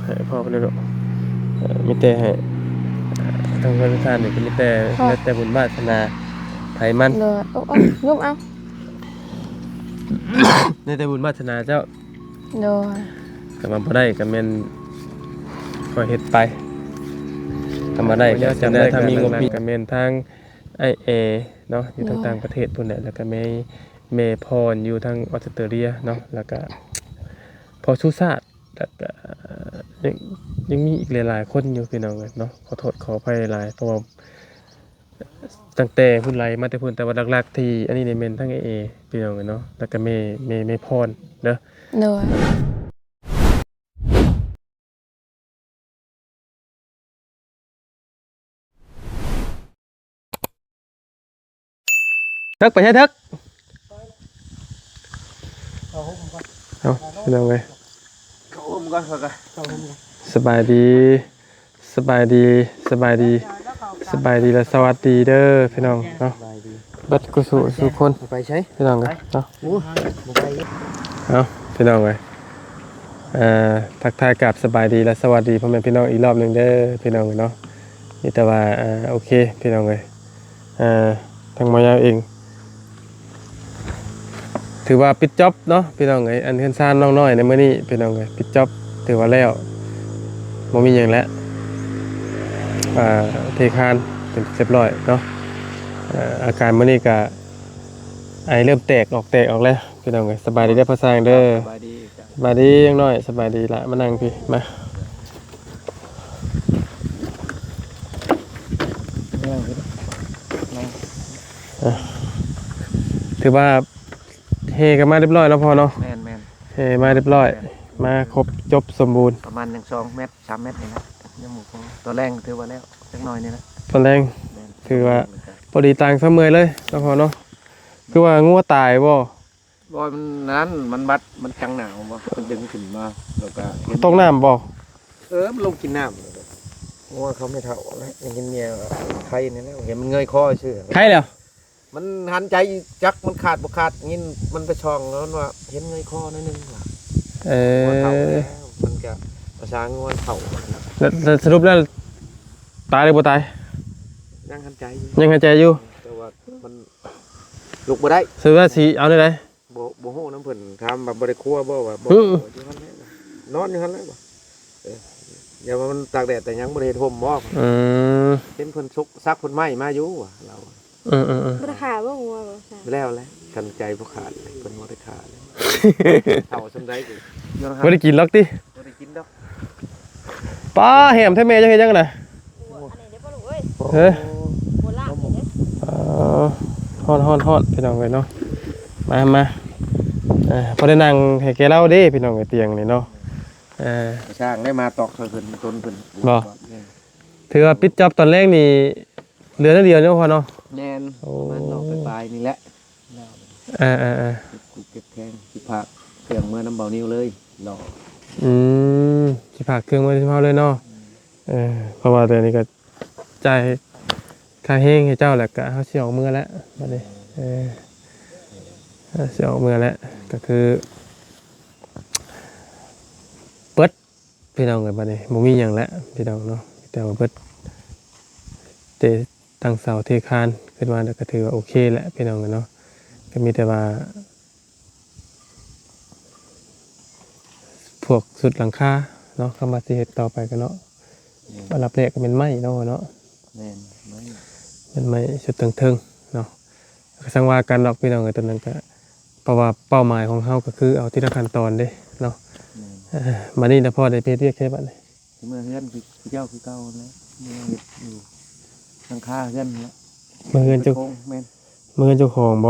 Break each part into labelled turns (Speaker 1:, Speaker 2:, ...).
Speaker 1: ให้พ่อไปเลยลูกมีแต่ให้ทางธนาคารนี่ก็มีแต่แล้วแต่บุญวาสนาไผมัน
Speaker 2: เลยโอ้ยุบเอา
Speaker 1: ในแต่บุญวาสนาเจ้า
Speaker 2: เลย
Speaker 1: ก็มาบ่ได้ก็แม่นค่อยเฮ็ดไปก็มาได้ก็จะได้ถ้ามีงบมีก็แม่นทางไอเอเนาะอยู่ทางต่างประเทศพุ่นแหละแล้วก็แม่พรอยู่ทางออสเตรเลียเนาะแล้วก็พอสุชาติแล้วก็ยังมีอีกหลายๆคนอยู่พี่น้องเนาะขอโทษขออภัยหลายเพราะว่าตั้งแต่พุ่นไหลมาแต่พุ่นแต่ว่าหลักๆที่อันนี้เนี่ยแม่นทั้งเอพี่น้องเนาะแล้วก็แม่พรเด้อ
Speaker 2: เลย
Speaker 1: ทึกไปใช่ทึกเอาพี่น้องเอ้ย
Speaker 3: เข้าห้องก่อนเข้ากัน
Speaker 1: สบายดีสบายดีสบายดีสบายดีและสวัสดีเด้อพี่น้องเนาะบัดกุศลสุคน
Speaker 3: ไปใช้
Speaker 1: พี่น้องกันเนาะ
Speaker 3: ไป
Speaker 1: เอาพี่น้องเลยทักทายกับสบายดีและสวัสดีพ่อแม่พี่น้องอีกรอบหนึ่งเด้อพี่น้องเนาะนี่แต่ว่าโอเคพี่น้องเลยทางมายาวเองถือว่าปิดจ็อบเนาะพี่น้องเลยอันเฮือนซ่านน้องน้อยในมื้อนี้พี่น้องเลยปิดจ็อบถือว่าแล้วบ่มีหยังแล้วเทคานเป็นเรียบร้อยเนาะอาการมื้อนี้ก็ไอเริ่มแตกออกแล้วพี่น้องเลยสบายดีได้อพ่อสร้างเด้อสบายดียังน้อยสบายดีละมานั่งพี่มาถือว่าเฮกันมาเรียบร้อยแล้วพอเนาะ
Speaker 3: แมน
Speaker 1: เฮมาเรียบร้อยมาครบจบสมบูรณ์
Speaker 3: ประมาณ2 เมตร 3 เมตรนี่นะยังหมูตัวแรงถือว่าแล้วจักหน่อยนี่นะ
Speaker 1: ตอนแรกถือว่าพอดีต่างเสมอเลยแล้วพอเนาะคือว่างัวตายบ่
Speaker 3: มันนั้นมันบัดมันจังหนาวบ่มันดึงขึ้นมาแล้วก็
Speaker 1: ตกน้ำบ่
Speaker 3: มันลงกินน้ำงัวเขาไม่เท่าแล้วยังกินเมียไข่นี่นะเห็นมันเงยคอชื่อ
Speaker 1: ใครแล้ว
Speaker 3: มันหันใจจักมันขาดบ่ขาดงินมันไปช่องแล้วว่าเห็นเงยคอนิดนึงว่ะมันก็ภาษางัวเท่า
Speaker 1: แล้วสรุปแล้วตายหรือบ่ตาย
Speaker 3: ยังหันใจ
Speaker 1: อยู่
Speaker 3: แต่ว่ามันลุกบ่ได้
Speaker 1: ซื้อว่าสิเอาได้ได
Speaker 3: บ่ฮู้น้ำเพิ่นถามแบบบ่ได้ครัวบ่ว่าบ่อยู่หั่นแหละนอนอยู่หั่นแหละบ่อย่าว่ามันตากแดดแต่ยังบ่ได้ห่มบ่เห็นเพิ่นซักเพิ่นไม้มาอยู่ว่ะเรา
Speaker 2: บ่ได้ขาบ่งัวบ่
Speaker 3: แล้วกันใจบ่ขาดเพิ่นบ่ได้ขาดเฒ่าซำใดกู
Speaker 1: บ่ได้กินหรอกติ
Speaker 3: บ่ได้กินดอก
Speaker 1: ป้าแหมแท้แม่จะเฮ็ดจังได๋เฮ้ย
Speaker 2: บ่ลากเด้
Speaker 1: ฮ้อนพี่น้องเอ้ยเนาะมาพอได้นั่งให้แกเล่าเด้พี่น้องไอ้เตียงนี่เนาะ
Speaker 3: ช่างได้มาตอกเพิ่นต้นเพิ่น
Speaker 1: บ่ถือว่าปิดจ็อบตอนแรกนี่เหลือนิดเดียวเนาะพอเนาะ
Speaker 3: แน่นมันออกไปปลายนี่แหละกูเก็บแข้งสิพาเครื่องเมื่อน้ำเบานิ้วเลยรอ
Speaker 1: สิพาเครื่องมาสิพาเลยเนาะเพราะว่าตัวนี้ก็จ่ายค่าแห้งให้เจ้าแหละก็เฮาสิออกมือแล้วบัดนี้สิออกมือแล้วก็คือเปิดพี่น้องกันบัดนี้บ่มีหยังแล้วพี่น้องเนาะแต่ว่าเปิดตั้งเสาเทคานขึ้นมาแล้วก็ถือว่าโอเคแหละพี่น้องกันเนาะก็มีแต่ว่าพวกสุดหลังคาเนาะคำว่าสิเฮ็ดต่อไปกันเนาะอันดับแรกก็เป็นไม้เนาะเป็นไม้สุดเทิงๆเนาะก็สังว่ากันดอกพี่น้องกันตอนนั้นก็เพราะว่าเป้าหมายของเฮาก็คือเอาที่ละขั้นตอนเด้เนาะมานี่นะพ่อได้เพชรเรียกแค่บัดนี้
Speaker 3: เมื่อเฮือนคือเจ้าคือเก่าแล้วเมื่อเฮ็ดอยู่หลังคาเฮือนแล้ว
Speaker 1: เมื่อเฮือนเจ้าของบ่
Speaker 3: เจ้าของเ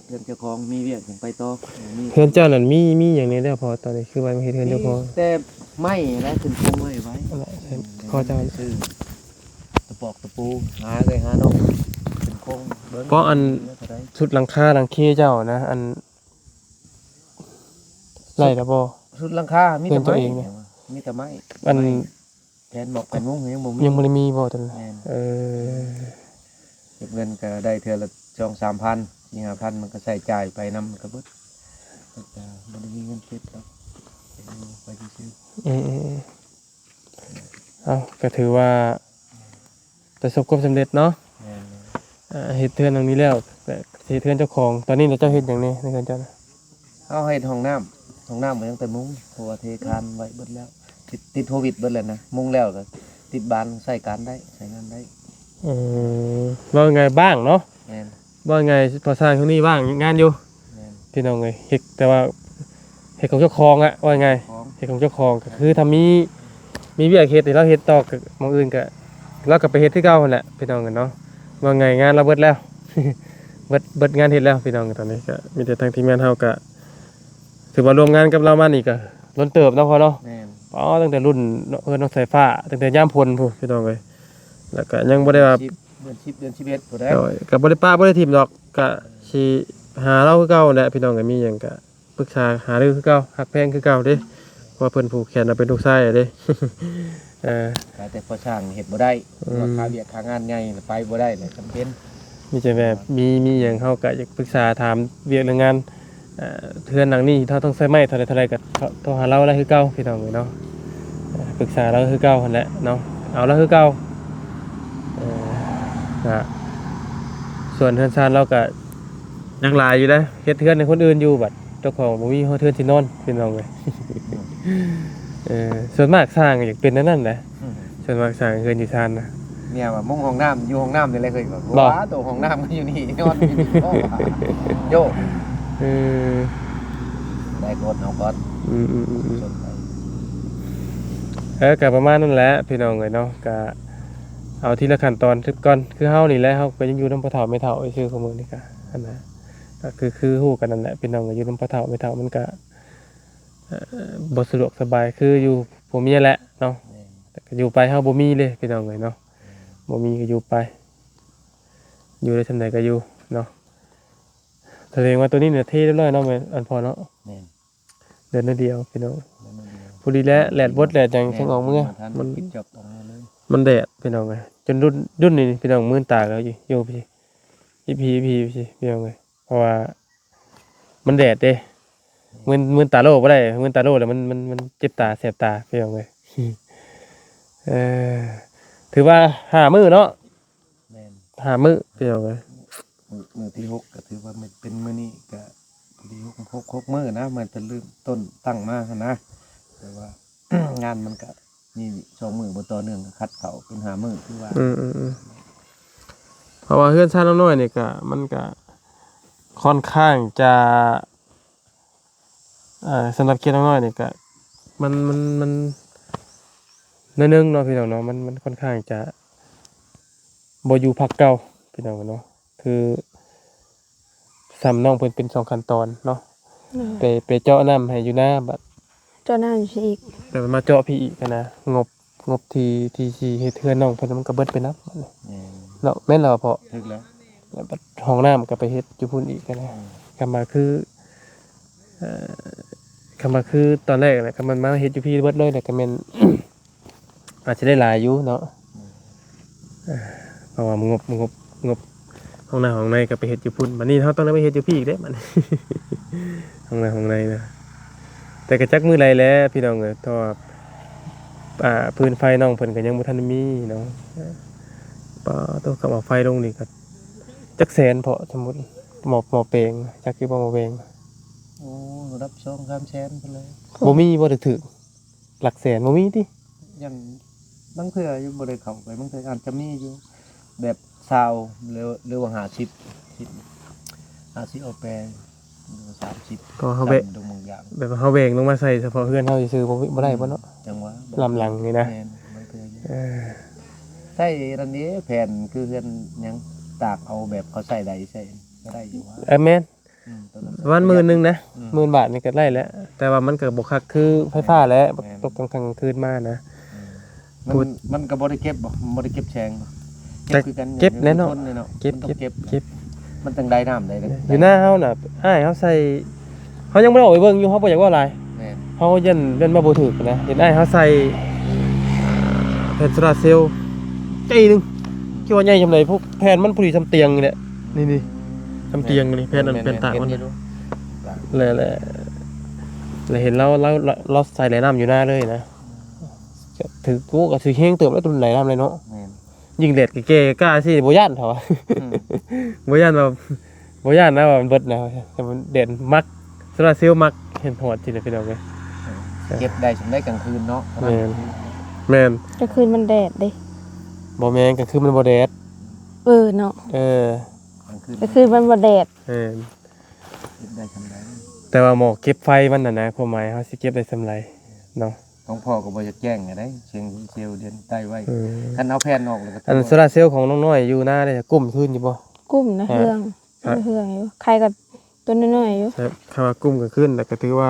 Speaker 3: ฮือนเจ้าของมีเวียกอย่างไปต่อ
Speaker 1: เฮือนเจ้านั่นมีอย่างนี้ได้พอตอนนี้คือว่าเฮ็ดเฮือนเจ้าของ
Speaker 3: แต่ไม่แล้วขึ้นโครงไว้
Speaker 1: พ่อเจ้า
Speaker 3: ซื้อตะปอกตะปูหาเลยหาเนาะขึ้นโครง
Speaker 1: เพราะอันชุดหลังคาหลังเคเจ้านะอันไล่ละบ่
Speaker 3: ชุดหลังคามีแต่ไม้มีแต่ไม้
Speaker 1: อัน
Speaker 3: แผนบอกแผนมุ้งยังบ่
Speaker 1: ได้มีบ่ตอนนั้น
Speaker 3: เก็บเงินก็ได้เทื่อละ2-3 พัน 4-5 พันมันก็ใส่จ่ายไปนำก็เบิด จะบ่ได้มีเงินเก็บครับไปซื้อ
Speaker 1: อืมเอาก็ถือว่าประสบความสำเร็จเนาะ
Speaker 3: แม่น
Speaker 1: เฮ็ดเทือนตรงนี้แล้วแต่เฮ็ดเทือนเจ้าของตอนนี้เจ้าเฮ็ดอย่างนี้ในการเจ้านะ
Speaker 3: เอาเฮ็ดห้องน้ำไว้ตั้งแต่มุ้งเพราะว่าเทคานไว้เบิดแล้วติดโควิดเบิดแล้วนะมุ้งแล้วก็ติดบ้านใช้การได้ใช้งานได้
Speaker 1: อืมว่าไงบ้างเนาะ
Speaker 3: แม่น
Speaker 1: ว่าไงพอสร้างตรงนี้บ้างงานอยู่
Speaker 3: แม่น
Speaker 1: พี่น้องเอ้ยเฮ็ดแต่ว่าเฮ็ดของเจ้าของอะว่าไง
Speaker 3: ของ
Speaker 1: เฮ็ดของเจ้าของก็คือถ้ามีเวียกเฮ็ดนี่เราเฮ็ดต่อกับหม้องอื่นก็เราก็ไปเฮ็ดคือเก่าหั่นแหละพี่น้องกันเนาะว่าไงงานเราเบิดแล้ว เบิดงานเฮ็ดแล้วพี่น้องตอนนี้ก็มีแต่ทางทีมงานเฮาก็ถือว่ารวมงานกับเรามานี่ก็ล้นเติบเนาะพอเนาะ
Speaker 3: แม่น
Speaker 1: อ๋อตั้งแต่รุ่นน้องสายฟ้าตั้งแต่ย่ามพลพู้นพี่น้องเอ้ยแล้วก็ยังบ่ได้ว่า
Speaker 3: เดือน10เดือน11พุ่นได้
Speaker 1: ก็บ่ได้ป้าบ่ได้ทีมดอกก็สิหาเราคือเก่าแหละพี่น้องก็มีหยังก็ปรึกษาหารือคือเก่าฮักแพงคือเก่าเด้เพราะว่าเพิ่นผูกแขนเราเป็นลูกชายอะเด้
Speaker 3: แต่พอช่างเฮ็ดบ่ได้
Speaker 1: อืม
Speaker 3: ว่าค่าเวียกค่างานใหญ่ไปบ่ได้เลยจำเป็น
Speaker 1: มีแต่แบบมีหยังเฮาก็อยากปรึกษาถามเวียกเรื่องงานเทือนหลังนี้ถ้าต้องใช้ไม้เท่าใดก็โทรหาเราได้คือเก่าพี่น้องเอ้ยเนาะปรึกษาเราคือเก่าหั่นแหละเนาะเอาเราคือเก่าก็ส่วนเทือนซานเราก็ยังหลายอยู่นะเฮ็ดเทือนให้คนอื่นอยู่บัดเจ้าของบ่มีเทือนที่นอนพี่น้องเอ้ย ส่วนมากสร้างอยากเป็นนั่นแหละส่วนมากสร้างเฮือนอยู่ซานนะ
Speaker 3: เนี่ยว่ามุ้งห้องน้ำอยู่ห้องน้ำนี่แหละเคยบอก
Speaker 1: บ่
Speaker 3: ว่าตัวห้องน้ำก็อยู่นี่นอนอยู่นี่โอ้ว่าโยก
Speaker 1: เออ
Speaker 3: ได้กดเอาก่อน
Speaker 1: อืม
Speaker 3: จนไป
Speaker 1: ก็ประมาณนั้นแหละพี่น้องเอ้ยเนาะก็เอาทีละขั้นตอนก่อนคือเฮานี่แหละเฮาก็ยังอยู่นำพ่อเฒ่าแม่เฒ่าไอ้ชื่อของมึงนี่ก็อันน่ะก็คือฮู้กันนั่นแหละพี่น้องก็อยู่นำพ่อเฒ่าแม่เฒ่ามันก็บ่สะดวกสบายคืออยู่ผัวเมียแหละเนาะ
Speaker 3: แม่น
Speaker 1: แต่ก็อยู่ไปเฮาบ่มีเลยพี่น้องเอ้ยเนาะบ่มีก็อยู่ไป อยู่ได้ทำไหนก็อยู่เนาะแสดงว่าตัวนี้เนี่ยเท่เรียบร้อยเนาะแม่นอันพอเนาะ
Speaker 3: แม่น
Speaker 1: เดินนิดเดียวพี่น้อง
Speaker 3: แล้วมันเดียว
Speaker 1: พอดีแล้วแหลดบดแหลดจังช่างออกเมื่อ
Speaker 3: ทัน
Speaker 1: มัน
Speaker 3: ปิดจบตรงนี้เลย
Speaker 1: มันแดดพี่น้องเลยจนรุ่นนี่พี่น้องมื่นตาแล้วอยู่พี่พี่น้องเลยเพราะว่ามันแดดเด้มื่นตาโลบ่ได้มื่นตาโลแล้วมันเจ็บตาแสบตาพี่น้องเลย เออถือว่า5 มื้อเนาะ
Speaker 3: แม่น
Speaker 1: 5 มื้อพี่น้องเลย
Speaker 3: มือที่6ก็ถือว่ามันเป็นมื้อนี้ก็พอดี6มื้อนะมันเป็นเริ่มต้นตั้งมานะแต่ว่า งานมันก็มี2มื้อบ่ต่อเนื่องก็คัดเข้าเป็น5มื้อคือว่า
Speaker 1: เพราะว่าเฮือนชาติน้อยๆนี่ก็มันก็ค่อนข้างจะสำหรับเกียรน้อยๆนี่ก็มันนิดนึงเนาะพี่น้องเนาะมันค่อนข้างจะบ่อยู่ภาคเก่าพี่น้องเนาะคือสำน้องเพิ่นเป็น2 ขั้นตอนเนาะไปเจาะน้ำให้อยู่หน้าบัด
Speaker 2: เจ้าหน้าอยู่อีก
Speaker 1: แต่มาเจาะพี่อีกนะงบที่สิเฮ็ดเฮือนน้องเพิ่นมันก็เบิดไปนับ
Speaker 3: แม่น
Speaker 1: เนาะแม่นแล้วพอ
Speaker 3: ถึกแล้ว
Speaker 1: แล้วบัดห้องน้ำก็ไปเฮ็ดอยู่พุ่นอีกนะกำมาคือคำว่าคือตอนแรกนะคำมันมาเฮ็ดอยู่พี่เบิดเลยแต่ก็แม่น อาจจะได้หลายอยู่เนาะเพราะว่างบห้องน้ำห้องในก็ไปเฮ็ดอยู่พุ่นบัดนี้เฮาต้องได้ไปเฮ็ดอยู่พี่อีกเด้มัน ห้องน้ำห้องในนะแต่ก็จักมื้อไรแล้วพี่น้องเอ้ยเพราะว่าพื้นไฟน้องเพิ่นก็ยังบ่ทันมีเนาะปตัวกับเอาไฟลงนี่ก็จักแสนพอสมมุติหมอเปลงจักคือบ่หมอเปลง
Speaker 3: โอ้รับ2-3แสนไปเลย
Speaker 1: บ่มีบ่ได้ถึกหลักแสนบ่มีติ
Speaker 3: ยังบางเทื่ออยู่บ่ได้เข้าไปบางเทื่ออาจจะมีอยู่แบบซาวหรือว่า50เอาแปลงหรือว่า30
Speaker 1: ก็เฮาแบะ
Speaker 3: ดงบางอย่าง
Speaker 1: แบบว่าเฮาแบ่งลงมาใส่เฉพาะเฮือนเฮาซื่อๆบ่ได้บ่เนาะ
Speaker 3: จังหวะ
Speaker 1: ลำหลังนี่นะ
Speaker 3: แม่นบางเทื่ออยู่
Speaker 1: เออ
Speaker 3: ใช่รันนี้แผ่นคือเฮือนหยังตากเอาแบบเขาใส่ใดใส่ก็ได้อยู่ว่า
Speaker 1: แม่น
Speaker 3: ตัวนั้น
Speaker 1: ประมาณ10,000นึงนะ
Speaker 3: อืม
Speaker 1: 10,000 บาทนี่ก็ได้แล้ว แต่ว่ามันก็บ่คักคือไฟฟ้าแล้วตกกลางคืนมานะ
Speaker 3: มันก็บ่ได้เก็บบ่บ่ได้เก็บแชงบ่
Speaker 1: แต่
Speaker 3: คือกัน
Speaker 1: เก็บแน่นอน
Speaker 3: มัต้
Speaker 1: เก็บ
Speaker 3: มันต้องเก็บ
Speaker 1: เก็บ
Speaker 3: มันต้องได้น้ำได้
Speaker 1: อยู่หน้าเฮาน่ะอ้ายเฮาใส่เฮายังบ่ได้ออกไปเบิ่งอยู่เฮาบ่อยากเว่าหลาย
Speaker 3: แม่น
Speaker 1: เฮายันเล่นมาบ่ถูกนะเห็นอ้ายเฮาใส่แผ่นโซลาร์เซลล์ใจหนึงคิดว่าใหญ่จำาไดพวกแผ่นมันพอดีซำเตียงนี่แหละนี่ๆ ทำเตียงนี่แผ่นอันเป็นตากมัน
Speaker 3: เก็บอยู่
Speaker 1: แหละ แล้วเห็นเราใส่ไหลน้ำอยู่หน้าเลยนะถือกูก็ถือเฮงเติบแล้วตุนไหลน้ำเลยเนาะ
Speaker 3: แม่น
Speaker 1: ยิงเด็ดเก๋กล้าสิบ่ย่านเถอะ บ่ย่านแบบบ่ย่านนะว่ามันเบิดนะแต่มันเด่นมักโซลาร์เซลล์มักเห็นหอดทีเดียวพี่น้องเว้ย
Speaker 3: เก็บได้สำได้กลางคืนเนาะ
Speaker 1: แม่น
Speaker 2: กลางคืนมันแดดเด้
Speaker 1: บ่แม่นก็คือมันบ่แดด
Speaker 2: เนาะ
Speaker 1: เออก
Speaker 3: ลางคืน
Speaker 2: กลางคืนมันบ่แดด
Speaker 1: เออ
Speaker 3: เก็บได้สำได้
Speaker 1: แต่ว่าหมอกเก็บไฟมันน่ะนะความหมายเฮาสิเก็บได้สำไรเนาะ
Speaker 3: ของพ่อก็บ่อยากแจ้งไงได้เชียงเซลเดือนใต้ไว้
Speaker 1: เออ
Speaker 3: คันเอาแผ่นออกแล้วก็
Speaker 1: อันโซลาร์เซลล์ของน้องน้อยอยู่หน้าได้กุ้มขึ้นอยู่บ่
Speaker 2: กุ้มนะ
Speaker 1: ฮะ
Speaker 2: เฮือง
Speaker 1: ครับ
Speaker 2: เฮืองอยู่ใครกับตัวน้อยๆอยู่
Speaker 1: ครับคำว่ากุ้มก็ขึ้นแต่ก็ถือว่า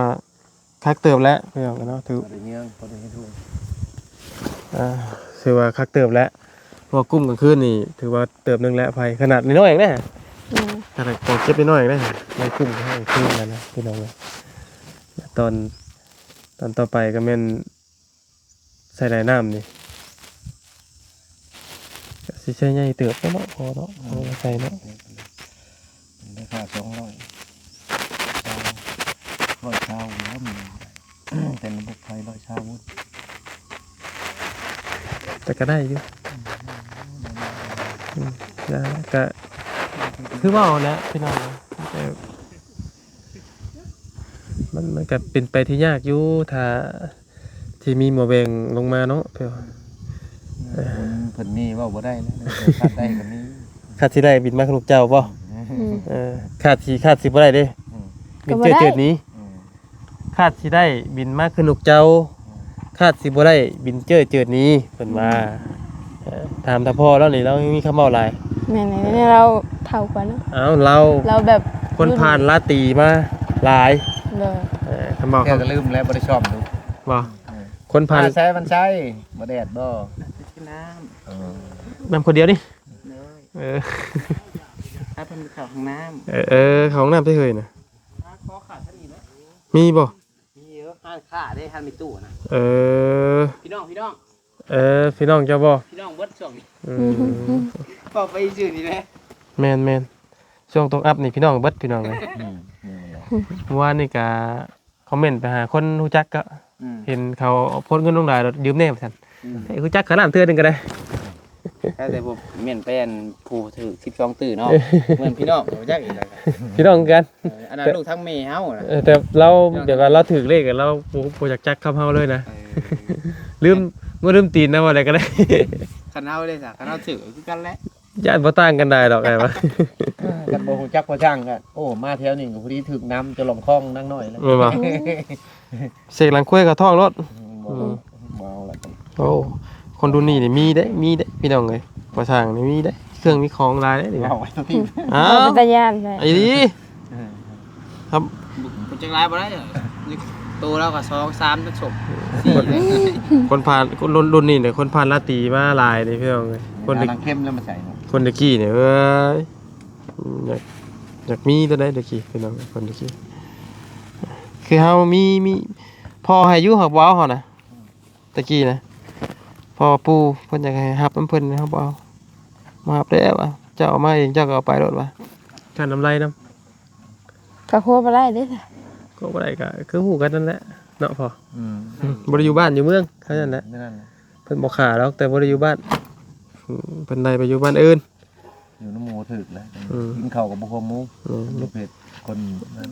Speaker 1: คักเติบแล้วพี่น้องเนาะถือ
Speaker 3: บ่ได้เงี้ยงบ่ได้ให้ทุก
Speaker 1: ถือว่าคักเติบแล้วเพราะว่ากุ้มก็ขึ้นนี่ถือว่าเติบหนึงแล้วไผขนาดน้อยๆเองนะ
Speaker 2: อืม
Speaker 1: ขนาดพอเก็บน้อยๆเองนะในกุ้มก็ให้ขึ้นแล้วนะพี่น้องเอ้ยตอนต่อไปก็แม่นใส่ไหลน้ำนี่ก็สิใช้ใหญ่เติบแล้วเนาะพอเนาะเอาใส่เนาะ
Speaker 3: ได้ค่า200เช้าแล้วมีแต่ระบบไฟ100เช้าวุ้น
Speaker 1: แต่ก็ได้อยู่นะก็คือว่าเอาแหล้วพี่น้องแต่มันก็เป็นไปที่ยากอยู่ถ้าที่มีหมอแบงลงมาเนาะเพื่อ
Speaker 3: เพิ่นมีเว้าบ่ได้นะคัดได้ก็มี
Speaker 1: คาดสิได้บินมากับลูกเจ้าป่ะ
Speaker 2: อืม
Speaker 1: คาดสิบ่ได้เด้บิน
Speaker 2: ก็บ่ได้
Speaker 1: เจิดนี้คาดสิได้บินมาขึ้นลูกเจ้าคาดสิบ่ได้บินเจิดนี้เพิ่นว่าถามถ้าพ่อแล้วนี่เรายังมีคำเว้าหลาย
Speaker 2: แม่ๆเราเท่ากว่าเนาะ
Speaker 1: อ้าวเรา
Speaker 2: เราแบบ
Speaker 1: คนผ่านลาตรีมาหลาย
Speaker 2: เลย
Speaker 1: คำบอก
Speaker 3: แค่ก็ลืมแล้วบ่ได้ชอบดู
Speaker 1: ว่าคนผ่าน
Speaker 3: ใช้มันใช้บ่แดดบ่กินน้ำ
Speaker 1: นำคนเดียวนี่เออ
Speaker 3: ถ้าเพิ่นเข้าห้องน้ำ
Speaker 1: เขาห้องน้ำได้เลยนะมีบ่
Speaker 3: มีเยอะห้านค่าได้ห้านมีตู้นะ
Speaker 1: เออ
Speaker 3: พี่น้อง
Speaker 1: พี่น้องเจ้าบ่
Speaker 3: พี่น้องเบิดช่วงนี้
Speaker 1: อืม
Speaker 3: ก็ไปชื่อนี่แหละ
Speaker 1: แมนช่วงตรงอัพนี่พี่น้องเบิดพี่น้องเลยเมื่อวานนี่ก็คอมเมนต์ไปหาคนรู้จักก็เห็นเขาโพสต์เงินลงหลายยืมแน่ว่าซั่นให้รู้จักขนาดเทื่อนึงก็ได้
Speaker 3: แต่ผมเมียนเป็นผู้ถือ12ตื่นเนาะเหมือนพี่น้องบ่จักอีกแล้ว
Speaker 1: พี่น้องกัน
Speaker 3: อันนั้นลูกทั้งแม่เฮาน่ะ
Speaker 1: แต่เราเดี๋ยวว่าเราถือเลขกันเราบ่อยากจักคำเฮาเลยนะลืมตีนนะว่าอะไรก็ได้
Speaker 3: คันเฮาเลยจ้ะคันเฮาถือคือกันแหละ
Speaker 1: ญาติบ่ต่างกันได้ดอกไงวะ
Speaker 3: กันบ่ฮู้จักบ่ช่างกันโอ้มาแถวนี้ก็พอดีถึกน้ำจะลงคลองนั่งน้อยแล้ว
Speaker 1: แม่นบ่เสกหลังคุ้ยกับท้องรถ
Speaker 3: บ่เอาละ
Speaker 1: โอ้คนดูนี่นี่มีได้พี่น้องเอ้ยบ่ทางนี่มีได้เครื่องมีของหลายได้ดิ
Speaker 3: เอาไว้ตัวที่
Speaker 1: อ้า
Speaker 2: เรา
Speaker 1: ว
Speaker 2: เป็นตาย่านใช่
Speaker 1: ไอ้ดีครับ
Speaker 3: บ่จักหลายบ่ได้โตแล้วก็2 3จักศพ4เลย
Speaker 1: คนผ่านคนรุ่นนี่เนี่ยคนผ่านลาตรีมาหลายเลยพี่น้องเอ้ยคนเด็ก
Speaker 3: เข้มแล้วมาใส่เนาะ
Speaker 1: คนตะกี้เนี่ยเอ้ยอยากมีตัวใดตะกี้พี่น้องคนตะกี้คือเฮามีพ่อให้อยู่หักบ่เอาเฮานะตะกี้นะพ่อปู่เพิ่นอยากให้รับน้ำเพิ่นเฮาบ่เอามารับแล้วอ่ะเจ้าเอามาเองเจ้าก็เอาไปรถว่ะค่าน้ำไรน้ำ
Speaker 2: กระโคบอะไรเด้ค่ะ
Speaker 1: ก็บ่ได้ก็คือฮู้กันนั่นแหละเนาะพ่อ
Speaker 3: อืม
Speaker 1: บ่ได้อยู่บ้านอยู่เมืองเท่านั้นแหละ
Speaker 3: นั่น
Speaker 1: เพิ่นบ่ขาหรอกแต่บ่ได้อยู่บ้านเพิ่นได้ไปอยู่บ้านอื่น
Speaker 3: อยู่น้ำหมูถึกแล้ว
Speaker 1: อืม
Speaker 3: กินข้าวกับบ่คมหมู
Speaker 1: อืม
Speaker 3: ลูกเพชรคนนั้น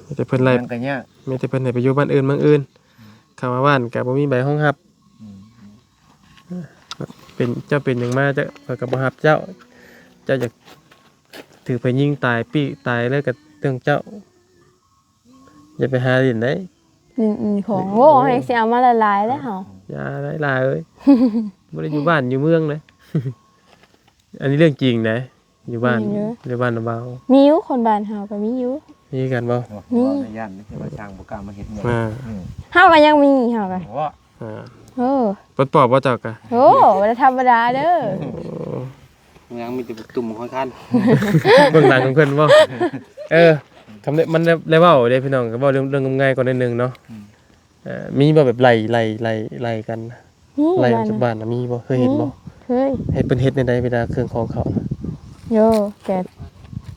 Speaker 1: มีแต่เพิ่นไล่
Speaker 3: ยังกันยาก
Speaker 1: มีแต่เพิ่นให้ไปอยู่บ้านอื่นเมืองอื่นเข้ามาบ้านก็บ่มีใบห้องรับ
Speaker 3: อืม
Speaker 1: เป็นเจ้าเป็นหยังมาเจ้าเพิ่นก็บ่รับเจ้าอยากถือไปยิงตายปี้ตายแล้วก็เรื่องเจ้าอย่าไปหาดินได้
Speaker 2: ของโง่ให้สิเอามาละลายแล้วเฮา
Speaker 1: อย่าได้ลาเอ้ย บ่ได้อยู่บ้านอยู่เมืองเลย อันนี้เรื่องจริงนะอยู่บ้านอยู่บ้านเบา
Speaker 2: มีอยู่คนบ้านเฮาก็มีอยู่
Speaker 1: มีกันบ่
Speaker 3: ว่าในย่านนี่คือว่าช่างบ่กล้ามาเฮ็ดเงิน
Speaker 1: อ่า
Speaker 2: เฮาก็ยังมีเฮาก็
Speaker 3: ว่า
Speaker 1: อ่า
Speaker 2: โอ้
Speaker 1: ปลดปอบบ่เจ้ากะ
Speaker 2: โหบ่ได้ธรรมดาเด้อ
Speaker 3: ยังมีแต่ตุ่มค่อยคัน
Speaker 1: เบื้องหลังของเพิ่นบ่คำนี้มันได้เว้าเด้พี่น้องก็เว้าเรื่องง่ายๆก่อนนิดนึงเนาะมีบ่แบบไล่กัน
Speaker 2: นี่
Speaker 1: ไล่อ
Speaker 2: บ้า
Speaker 1: อน กจากบ้านน่ะมีบ่เคยเห็นบ่
Speaker 2: เฮ้ย
Speaker 1: เฮ็ดเป็นเฮ็ดในใดเวลาเครื่องของเขาน่ะ
Speaker 2: โยแก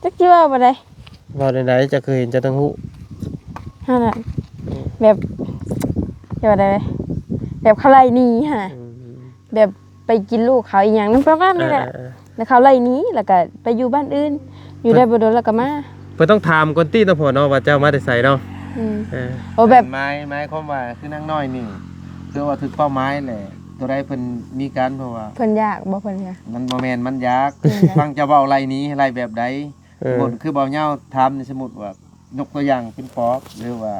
Speaker 2: จักสิว่าบ่ได้
Speaker 1: เว้าในใดจะเคยเห็นจะต้องฮู้
Speaker 2: เฮาน่ะ แบบอะไรแบบเขาไล่หนีฮะแบบไปกินลูกเขาอีหยังนั่นประมาณนี้แหละแล้วเขาไล่หนีแล้วก็ไปอยู่บ้านอื่นอยู่ได้บ่โดนแล้วก็มา
Speaker 1: เพิ่นต้องถามก่อนตี้ตะพอเนาะว่าเจ้ามาแต่ไสเนาะ
Speaker 2: โอ้แบบ
Speaker 3: ไม้ความว่าคือนางน้อยนี่คือว่าถึกเป้าหมายแหละตัวใดเพิ่นมีการเพราะว่า
Speaker 2: เพิ่นยากบ่เพิ่นค่ะ
Speaker 3: มันบ่แม่นมันยากฟังจะเว้าไรนี้ไรแบบใดบทคือเบาเหย้าถามในสมมุติว่ายกตัวอย่างเป็นปอบหรือว่า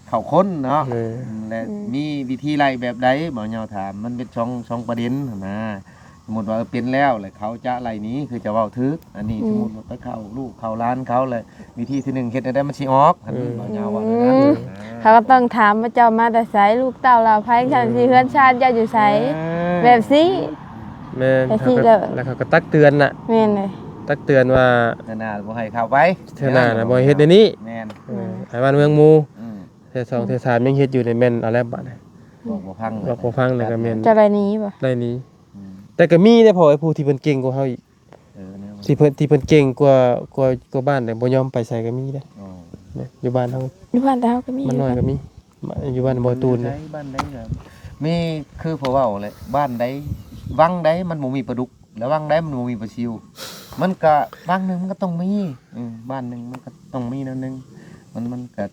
Speaker 3: เขาค้นเนาะและมีวิธีไรแบบใดเบาเหย้าถามมันเป็นช่องประเด็นนะสมมุติว่าเป็นแล้วแหละเขาจะไรนี้คือจะเว้าทึกอันนี้สมมุติว่าไปเข้าลูกเข้าร้านเขาเลยวิธีที่1เฮ็ดได้มันสิออกเบาเหย้าว่านั้น
Speaker 2: เขาก็ต้องถามว่าเจ้ามาแต่ไสลูกเต้าเราไผฉันสิเฮือนชาติเจ้าอยู่ไสแบบสิ
Speaker 1: แม่น
Speaker 2: แต่ที่แล้ว
Speaker 1: แล้วเขาก็ตักเตือนน่ะ
Speaker 2: แม่นเลย
Speaker 1: ตักเตือนว่า
Speaker 3: นานาบ่ให้เข้าไป
Speaker 1: เทื่อหน้าน่ะบ่ให้เฮ็ดในนี้
Speaker 3: แม่น
Speaker 1: ไอ้บ้านเมืองหมู่
Speaker 3: อืม
Speaker 1: เทื่อ2เทื่อ3ยังเฮ็ดอยู่ในแม่นเอาแล้วบัดนี้
Speaker 3: บอกบ่พัง
Speaker 1: เราบ่ฟังแล้วก็แม่น
Speaker 2: จะไรหนี้บ่
Speaker 1: ได้นี้ แต่ก็มีได้พอไอ้ผู้ที่เพิ่นเก่งกว่าเฮาอีก
Speaker 3: เนี่ย
Speaker 1: ที่เพิ่นเก่งกว่าบ้านแต่บ่ยอมไปใส่ก็มีเด้
Speaker 3: อ๋อ
Speaker 1: เนี่ยอยู่บ้านเฮา
Speaker 2: อยู่บ้านแต่เฮาก็มี
Speaker 1: มันน้อยก็มีอยู่บ้านบ่อตูน
Speaker 3: ใช้
Speaker 1: เนี่ย
Speaker 3: บ้านใดครับมีคือเพราะว่าเลยบ้านใดวังใดมันบ่มีปลาดุก แล้ววังใดมันบ่มีปลาซิว มันก็บ้านหนึงมันก็ต้องมีบ้านหนึงมันก็ต้องมีแนวหนึงมันก็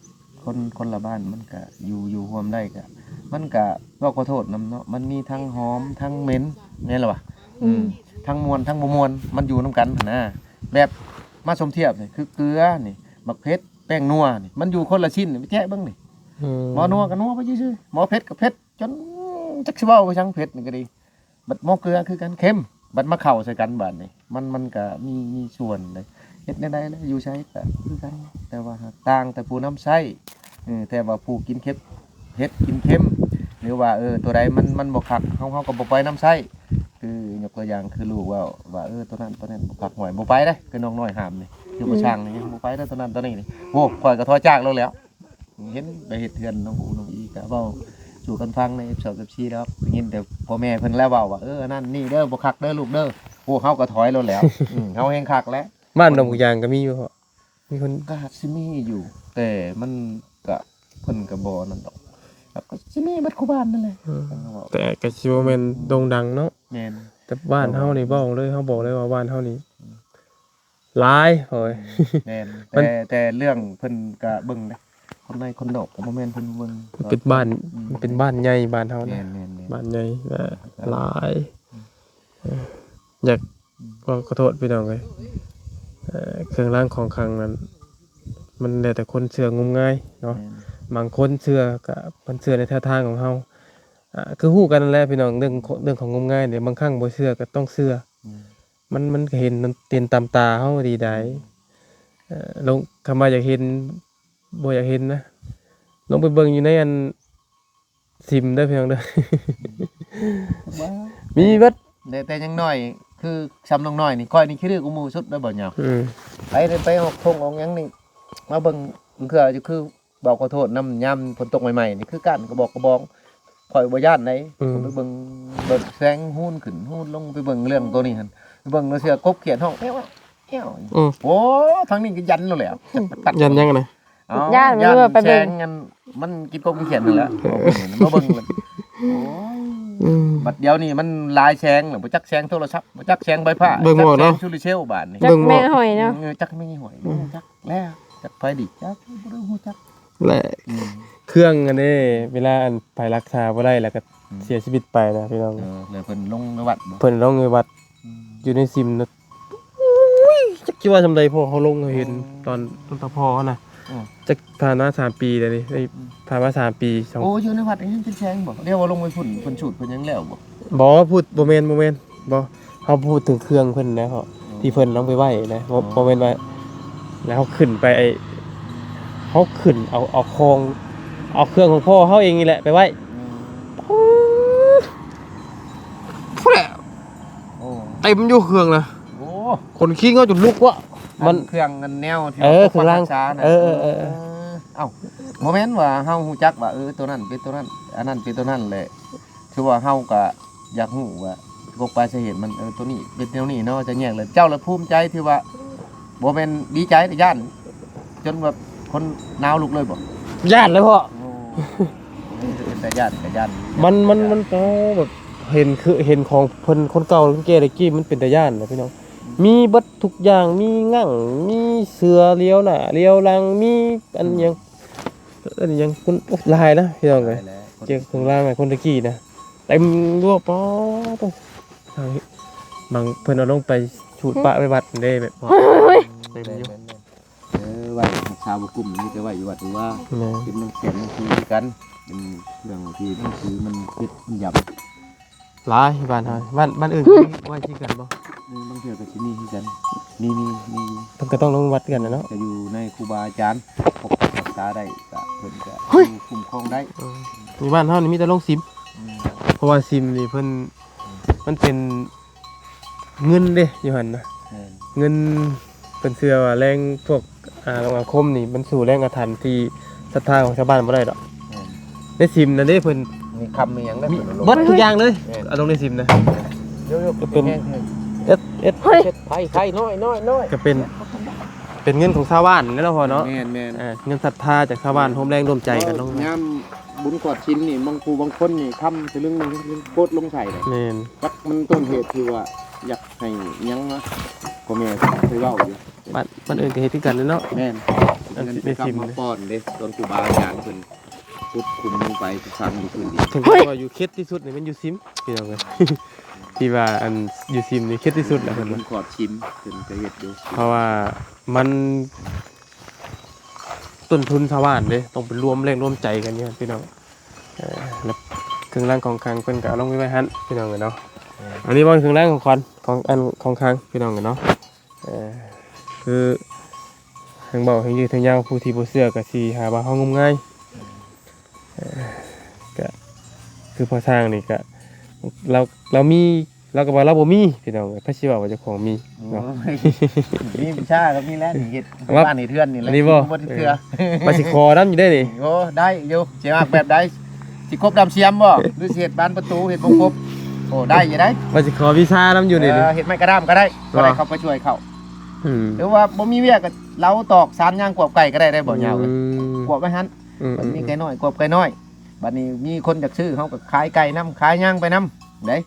Speaker 3: คนละบ้านมันก็อยู่ร่วมได้ก็มันก็ว่าขอโทษนำเนาะมันมีทั้งหอมทั้งเหม็นแม่นล่ะวะทั้งมวนทั้งบ่มวนมันอยู่นํกันหั่นนะแบบมาสมเทียบนี่คือเกลือนี่บักเผ็ดแป้งนัวนี่มันอยู่คนละชิ้นนี่ไปแทะเบิ่งนี่ หมอนัวก็นัวไปซื่อๆหมอเผ็ดก็เผ็ดจนจักสิเว้าไปจังเผ็ดนี่ก็ดีบัดหมอเกลือคือกันเค็มบัดมาเข้าใส่กันบัดนี่มันก็มีส่วนเลยเฮ็ดได้แล้วอยู่ใช้ก็คือกันแต่ว่าต่างแต่ผู้นำใช้แต่ว่าผู้กินเค็มเฮ็ดกินเค็มหรือว่าตัวใดมันบ่คักเฮาก็บ่ไปนำใช้คือยกตัวอย่างคือลูกว่าตัวนั้นบ่คักหวยบ่ไปเด้คือน้องน้อยห้ามนี่อยู่บ่ช่างนี่บ่ไปเด้อตัวนั้นตัวนี้นี่โอ้ข่อยก็ถอยจากแล้วเห็นไปเฮ็ดเทือนน้องอูน้องอีก็เว้าสู่กันฟังใน12 14แล้วได้ยินแต่พ่อแม่เพิ่นแล้วเว้าว่านั่นนี่เด้อบ่คักเด้อลูกเด้อโอ้เฮาก็ถอยแล้วเฮาแฮงคักแล้ว
Speaker 1: บ้านดงกุยางก็มีอยู่พ่อมีคน
Speaker 3: ก็สิมีอยู่ แต่มันก็เพิ่นก็บ่นั่นดอกแล้วก็สิมีเบิดคู่บ้านนั่นแหละ
Speaker 1: แต่ก็สิบ่แม่นโด่งดังเนาะ
Speaker 3: แม่น
Speaker 1: แต่บ้านเฮานี่บอกเลยว่าบ้านเฮานี่หลายโอ้ย
Speaker 3: แม่น
Speaker 1: มัน
Speaker 3: แต่เรื่องเพิ่นก็เบิ่งเด้คนในคนนอกก็บ่แม่นเพิ่นเบิ่ง
Speaker 1: เป็นบ้านใหญ่บ้านเฮา
Speaker 3: แม่
Speaker 1: นะ
Speaker 3: นๆ
Speaker 1: บ้านใหญ่หลายอยากขอโทษพี่น้องเลยเครื่องรางของขลังนั้นมันแล้วแต่คนเชื่องมงายเนาะบางคนเชื่อก็มันเชื่อในแนวทางของเฮาคือฮู้กันนั่นแหละพี่น้องเรื่องของงมงายเนี่ยบางครั้งบ่เชื่อก็ต้องเชื่อมันก็เห็นมันเตียนตามตาเฮาดีได้ลงคำว่าอยากเห็นบ่อยากเห็นนะลงไปเบิ่งอยู่ในอันซิมเด้อพี่น้องเด้อ มีเบิด
Speaker 3: แต่ยังน้อยคือซ้ำน้องน้อยนี่ก้อยนี่คิดกูหมู่สุดได้บ่ยาวไปออกทงออกหยังนี่มาเบิ่งคือจะคือบอกขอโทษน้ำยามฝนตกใหม่ๆนี่คือกันก็บอกกระบองข่อยบ่ย่านไหนไปเบิ่งแสงหุ้นขึ้นหุ้นลงไปเบิ่งเรื่องตัวนี้หั่นไปเบิ่งเสือกบเขียนห้องแอ้วโอ้ทางนี้ก็ยันแล้วแหละ
Speaker 1: ยันยังไง
Speaker 2: ญาติมันว่าไป
Speaker 3: แส
Speaker 2: เบิ่ง
Speaker 3: งกันมันกินกบเขียนนั่นแหละมาเบิ่งเลยบัดเดี๋ยวนี้มันลายแสงหรือบ่จักแสงโทรศัพท์บ่จักแสงใบผ้าจักชูริเชลบาดนี่
Speaker 2: จักแม่หอยเนาะ
Speaker 3: จักไม่หวยจักแล้วจักไฟดิจักบ่รู้ฮู้จัก
Speaker 1: แหละเครื่องอันนี้เวลาอันไปรักษาบ่ได้แล้วก็เสียชีวิตไปนะพี่น้อง
Speaker 3: เลยเพิ่นลงในวัดบ่
Speaker 1: เพิ่นลงในวัดอยู่ในซิมนะจักคิดว่าทำไดพอเขาลงเห็นตอนตะพอน่ะจักผ่านมา3ปีแล้วนี่ผ่านมา3ปี2
Speaker 3: โอ้อยู่ในวัดนี่เป็นแสงบ่เรียกว่าลงไปฝุ่นเพิ่นฉุดเพิ่นยังแล้วบ่
Speaker 1: บ่พูดบ่แม่นบ่เฮาพูดถึงเครื่องเพิ่นนะเฮาที่เพิ่นลงไปไหว้นะบ่แม่นว่าแล้วเฮาขึ้นไปเฮาขึ้นเอาของเอาเครื่องของพ่อเฮาเองนี่แหละไปไหว้พุ่นแหละ
Speaker 3: โอ้
Speaker 1: เต็มอยู่เครื่องนะ
Speaker 3: โอ้
Speaker 1: คนขี้เงาจนลุกวะมัน
Speaker 3: เครื่องเงินแนวที่
Speaker 1: เครื่องราง
Speaker 3: ช้านะ
Speaker 1: เอ้า
Speaker 3: โมเมนต์ว่าเฮาฮู้จักว่าตัวนั้นเป็นตัวนั้นอันนั้นเป็นตัวนั้นแหละคือว่าเฮาก็อยากฮู้ว่ากกปลายสาเหตุมันตัวนี้เป็นแนวนี้เนาะจะแยกเลยเจ้าละภูมิใจที่ว่าบ่แม่นดีใจแต่ย่านจนแบบคนหนาวลุกเลยบ่
Speaker 1: ญาติเลยพ่อ
Speaker 3: โอ้ เป็นตาย่านกะย่าน
Speaker 1: มันก็แบบเห็นคือเห็นของเพิ่นคนเก่าคนแก่ตะกี้มันเป็นตาย่านนะพี่น้องมีเบัดทุกอย่างมีงั่งมีเสือเลี้ยวหน้าเลี้ยวหลังมีอันหยังคนลายนะพี่น้องเอ้ยเกี่ยวกับล่างไอ้คนตะกี้นะเต็มรั่วป๊อดบางเพิ่นเอาลงไปชูดปะไปวัดได้แบบเต็มอยู่
Speaker 3: วัดชาวบุกุมนี่ก็ว่าอยู่วัดว่าเป็นน้ำเสียงทีกันเป็นเรื่องที่คือมันคิดมันหยับ
Speaker 1: หลายบ้านเฮาบ้านอื่นไว้ที่กันบ่
Speaker 3: บางเทื่อก็สิมีคือกันมี
Speaker 1: เพิ่นก็ต้องลงวัดกันนะเนาะ
Speaker 3: จะอยู่ในครูบาอาจารย์ปกปักษาได้ก็เพิ่นก็คุ้มครองได้
Speaker 1: มีบ้านเฮานี่มีแต่ลงซิมเพราะว่าซิมนี่เพิ่นมันเป็นเงินเด้อยู่หั่นนะเงินเป็นเชื่อว่าแรงพวกลงอาคมนี่มันสู่แรงอาถรรพ์ที่ศรัทธาของชาวบ้านบ่ได้ดอกในซิมนั่นเด้เพิ่น
Speaker 3: มีคำมีหยังได้
Speaker 1: มีเบิดทุกอย่างเลยเอาลงในซิมนะ
Speaker 3: ยกเป็น
Speaker 1: เอส
Speaker 3: ไข่น้อย
Speaker 1: ก็เป็นเงินของชาวบ้านนั่นแหละพอเนาะ
Speaker 3: แม่น
Speaker 1: เงินศรัทธาจากชาวบ้านร่วมแรงร่วมใจกันลง
Speaker 3: ยามบุญกอดชิ้นนี่บางครูบางคนนี่คำไปเรื่องนึงโคตรลงใส่เลย
Speaker 1: แม่น
Speaker 3: จักมันต้นเหตุคือว่าอยากให้ยังนะพ่อแม่เคยเว้าอยู่
Speaker 1: บ้านอื่นก็เฮ็ดคือกันเนาะ
Speaker 3: แม่น
Speaker 1: ในซิม
Speaker 3: มาป้อนเด้ต้นครูบาอาจารย์เพิ่นพุดคุมลงไปสั่งอยู่พื้นดิน
Speaker 1: ถึงว่าอยู่เค็ดที่สุดนี่มันอยู่ซิมพี่น้องเอ้ย ที่ว่าอันอยู่ซิมนี่เค็ดที่สุดแล้วเพิ่น
Speaker 3: บุ
Speaker 1: ว่า
Speaker 3: ญกอดชิ้นเพิ่นก็เฮ็ดอยู่
Speaker 1: เพราะว่ามันต้นทุนชาวบ้านเด้ต้องเป็นรวมแรงร่วมใจกันเนี่ยพี่น้องแล้วเครื่องรางของขลังเพิ่นก็เอาลงไว้หั่นพี่น้องเอ้ยเนาะอันนี้ว่าเครื่องรางของขวัญของอันของขลังพี่น้องเอ้ยเนาะคือทางเบาทางยืดทางยาวผู้ที่บ่เชื่อก็สิหาว่าเฮางมงายก็คือพอสร้างนี่ก็เรามีเราก็ว่าเราบ่มีพี่น้องเอ้ยพระสิว่าเจ้าของมีเนาะ
Speaker 3: มีวิชาก็มีแล้วนี่เฮ็ด
Speaker 1: ว่า
Speaker 3: บ้านนี่เทือนนี่แหละ
Speaker 1: อันนี้บ่
Speaker 3: เทื่อ
Speaker 1: มาสิคอน้ำอยู่ได้นี่
Speaker 3: โอ้ได้อยู่สิมากแบบใดสิครบดำเสียมบ่หรือสิเฮ็ดบานประตูเฮ็ดวงกบโอ้ได้อยู่ได้
Speaker 1: มาสิขอวีซ่าน้ำอยู่นี่
Speaker 3: เฮ็ดไม้กระด้ามก็ได้ก็ได้เข้าไปช่วยเขา หรือว่าบ่มีเวียก็เราตอกสารย่างกวบไก่ก็ได้บ่ยาวเลยกวบไว้หั่นมันมีไก่น้อยกวบไก่น้อยบัดนี้มีคนอยากซื้อเฮาก็ขายไก่นํขายย่างไปนํเด้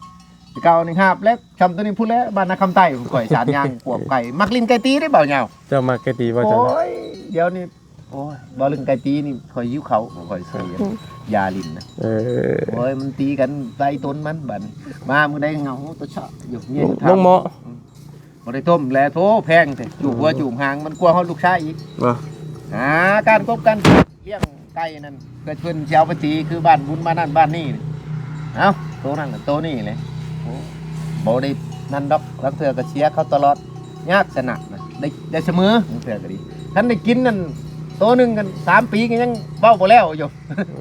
Speaker 3: สิเก่านี่ครับแล้วคำตัวนี้พูดแล้วบ้านนาคำใต้ผมก่อยสารย่างกวบไก่มักลิ้นไก่ตีได้บ่ยาว
Speaker 1: เจ้ามาแกตีว่า
Speaker 3: โอ้
Speaker 1: เจ้านะ
Speaker 3: ยเดี๋ยวนี้โอ้ยบ่ลิ้นไก่ตีนี่ข่อยหิวเขาข่อยใส่ยาลิ้นนะโอ้ยมันตีกันใต้ต้นมันบัดมามื้อใดเหงาตัวชะอยู่เนี่ย
Speaker 1: น้องเหมาะ
Speaker 3: บ่ได้ต้มแลโทแพงแท้จูบหัวจูบหางมันกลัวเฮาลูกชายอีก
Speaker 1: บ่
Speaker 3: การกบกันเลี้ยงไก่นั่นเกิดเพิ่นสิเอาไปตีคือบ้านบุญบ้านนั่นบ้านนี่เอ้าโตนั่นกับโตนี่เลยโอ้บ่ได้นั่นดอกลักเทื่อก็เชียร์เขาตลอดยากสนักนะได้เสมอลักเทื่อก็ดีคันได้กินนั่นโตนึงกัน3 ปีก็ยังเว้าบ่แล้วอยู่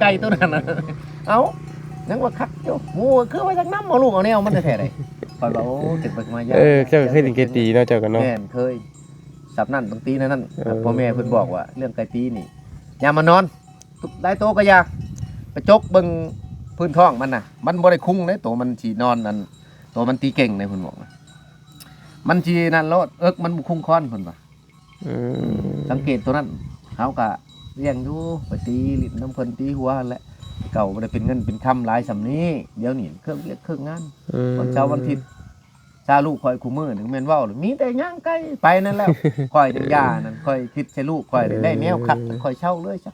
Speaker 3: ไก่ตัวนั้นน่ะเอ้ายังว่าคักอยู่หมูคือว่าจักน้ำเอาลูกเอาแนวมันแท้ๆได้ข่อยว่าโอ้เก็บไปมายาก
Speaker 1: เจ้าก็เคยถึงแกตีเนาะเจ้ากันเนาะ
Speaker 3: แม่นเคยสับนั่นบางตีนั่นพ่อแม่เพิ่นบอกว่าเรื่องไก่ตีนี่อย่ามานอนได้โตก็อย่ากระจกเบิ่งพื้นท้องมันน่ะมันบ่ได้คุ้งเด้โตมันสินอนนั่นโตมันตีเก่งในเพิ่นบอกว่ามันสินั่นโลดมันบ่คุ้งค้อนเพิ่นว่าสังเกตตัวนั้นเฮาก็เลี้ยงอยู่ไปตีลิ้นน้ำเพิ่นตีหัวนั่นแหละเก่าบ่ได้เป็นเงินเป็นคำหลายสำนี้เดี๋ยวนี้เครื่องเรียกเครื่องงานวันเช้าวันอาทิตย์ชาลูกคอยคู่มือนึงแม่นเว้ามีแต่ย่างไก่ไปนั่นแล้ว คอยจังยานั่นคอยคิดใส่ลูกคอยได้แนวคักคอยเช่าเลยจ้ะ